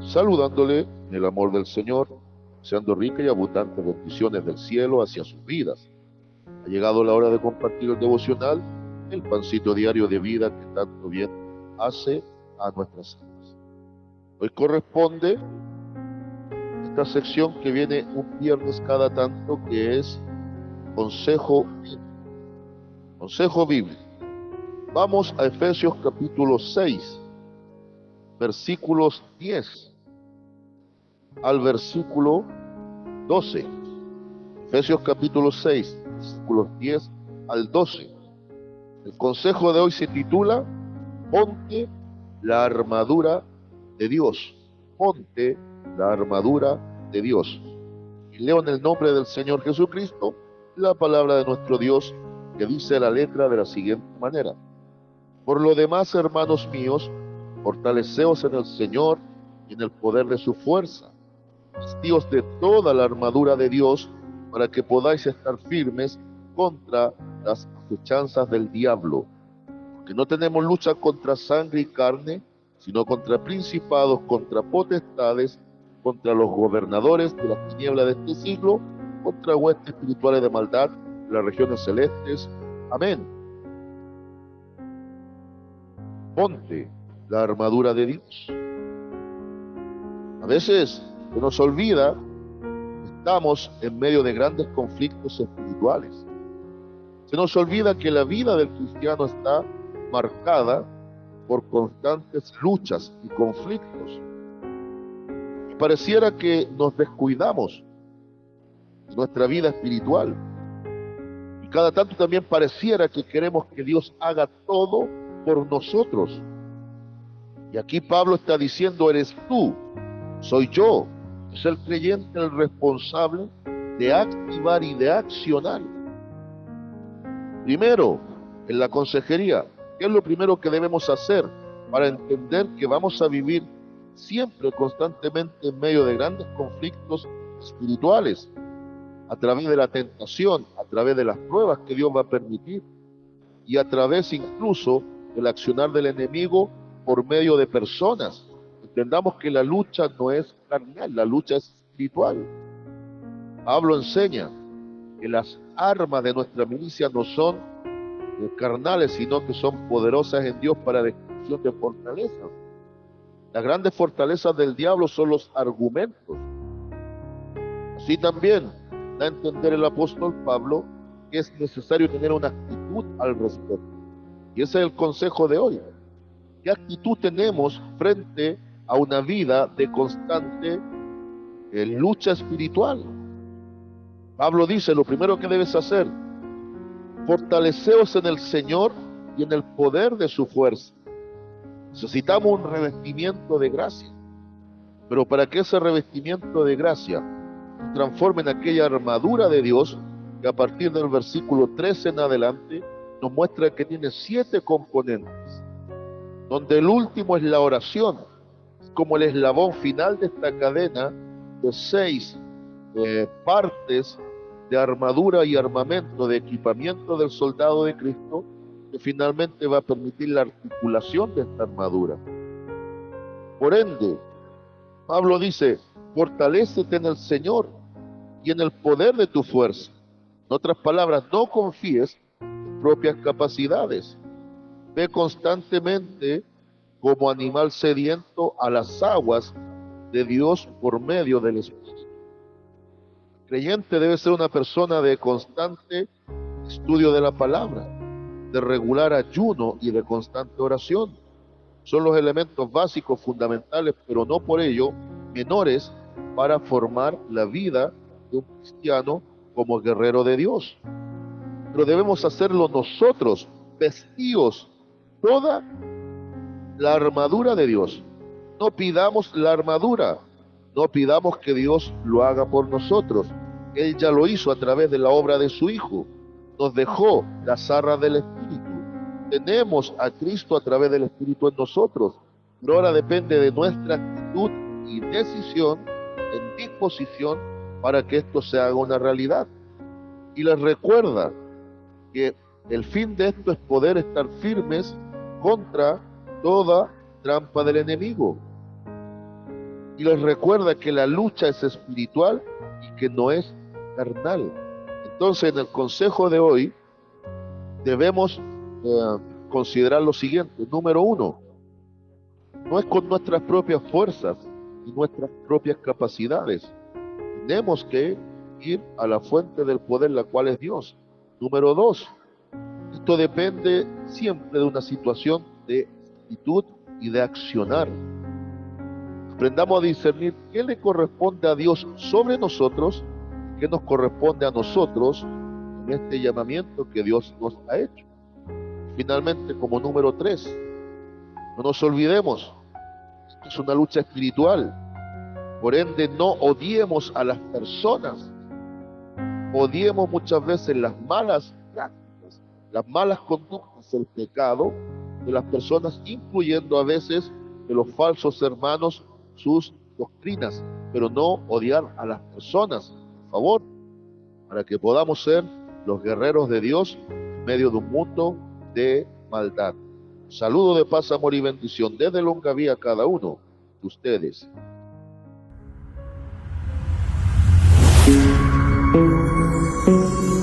saludándole en el amor del Señor, deseando ricas y abundantes bendiciones del cielo hacia sus vidas. Ha llegado la hora de compartir el devocional, el pancito diario de vida que tanto bien hace a nuestras almas. Hoy corresponde esta sección que viene un viernes cada tanto, que es consejo bíblico. Vamos a Efesios capítulo 6, versículos 10 al versículo 12. Efesios capítulo 6, versículos 10 al 12. El consejo de hoy se titula: ponte la armadura de Dios. Ponte la armadura de Dios. Y leo en el nombre del Señor Jesucristo la palabra de nuestro Dios, que dice la letra de la siguiente manera: por lo demás, hermanos míos, fortaleceos en el Señor y en el poder de su fuerza. Vestíos de toda la armadura de Dios, para que podáis estar firmes contra las acechanzas del diablo. Porque no tenemos lucha contra sangre y carne, sino contra principados, contra potestades, contra los gobernadores de las tinieblas de este siglo, contra huestes espirituales de maldad en las regiones celestes. Amén. Ponte la armadura de Dios. A veces se nos olvida que estamos en medio de grandes conflictos espirituales. Se nos olvida que la vida del cristiano está marcada por constantes luchas y conflictos. Y pareciera que nos descuidamos de nuestra vida espiritual. Y cada tanto también pareciera que queremos que Dios haga todo por nosotros. Y aquí Pablo está diciendo: eres tú, soy yo. Es el creyente el responsable de activar y de accionar. Primero, en la consejería, ¿qué es lo primero que debemos hacer para entender que vamos a vivir siempre, constantemente en medio de grandes conflictos espirituales? A través de la tentación, a través de las pruebas que Dios va a permitir, y a través incluso del accionar del enemigo por medio de personas. Entendamos que la lucha no es carnal, la lucha es espiritual. Pablo enseña que las armas de nuestra milicia no son carnales, sino que son poderosas en Dios para destrucción de fortalezas. Las grandes fortalezas del diablo son los argumentos. Así también da a entender el apóstol Pablo que es necesario tener una actitud al respecto. Y ese es el consejo de hoy. ¿Qué actitud tenemos frente a una vida de constante lucha espiritual? Pablo dice: lo primero que debes hacer, fortaleceos en el Señor y en el poder de su fuerza. Necesitamos un revestimiento de gracia, pero para que ese revestimiento de gracia se transforme en aquella armadura de Dios, que a partir del versículo 13 en adelante nos muestra que tiene 7 componentes, donde el último es la oración, como el eslabón final de esta cadena de 6 partes de armadura y armamento, de equipamiento del soldado de Cristo, que finalmente va a permitir la articulación de esta armadura. Por ende, Pablo dice: fortalécete en el Señor y en el poder de tu fuerza. En otras palabras, no confíes en propias capacidades. Ve constantemente como animal sediento a las aguas de Dios por medio del Espíritu. El creyente debe ser una persona de constante estudio de la palabra, de regular ayuno y de constante oración. Son los elementos básicos, fundamentales, pero no por ello menores, para formar la vida de un cristiano como guerrero de Dios. Pero debemos hacerlo nosotros, vestidos toda la armadura de Dios. No pidamos la armadura, no pidamos que Dios lo haga por nosotros. Él ya lo hizo a través de la obra de su Hijo. Nos dejó las arras del Espíritu. Tenemos a Cristo a través del Espíritu en nosotros. Pero ahora depende de nuestra actitud y decisión, en disposición, para que esto se haga una realidad. Y les recuerda que el fin de esto es poder estar firmes contra toda trampa del enemigo. y les recuerda que la lucha es espiritual y que no es carnal. Entonces, en el consejo de hoy debemos considerar lo siguiente. Número uno, no es con nuestras propias fuerzas y nuestras propias capacidades. Tenemos que ir a la fuente del poder, la cual es Dios. Número dos, esto depende siempre de una situación de actitud y de accionar. Aprendamos a discernir qué le corresponde a Dios sobre nosotros, qué nos corresponde a nosotros en este llamamiento que Dios nos ha hecho. Finalmente, como número tres, no nos olvidemos, esto es una lucha espiritual. Por ende, no odiemos a las personas. Odiemos muchas veces las malas prácticas, las malas conductas, el pecado de las personas, incluyendo a veces de los falsos hermanos sus doctrinas, pero no odiar a las personas, por favor, para que podamos ser los guerreros de Dios en medio de un mundo de maldad. Saludo de paz, amor y bendición desde Longaví a cada uno de ustedes. Thank you.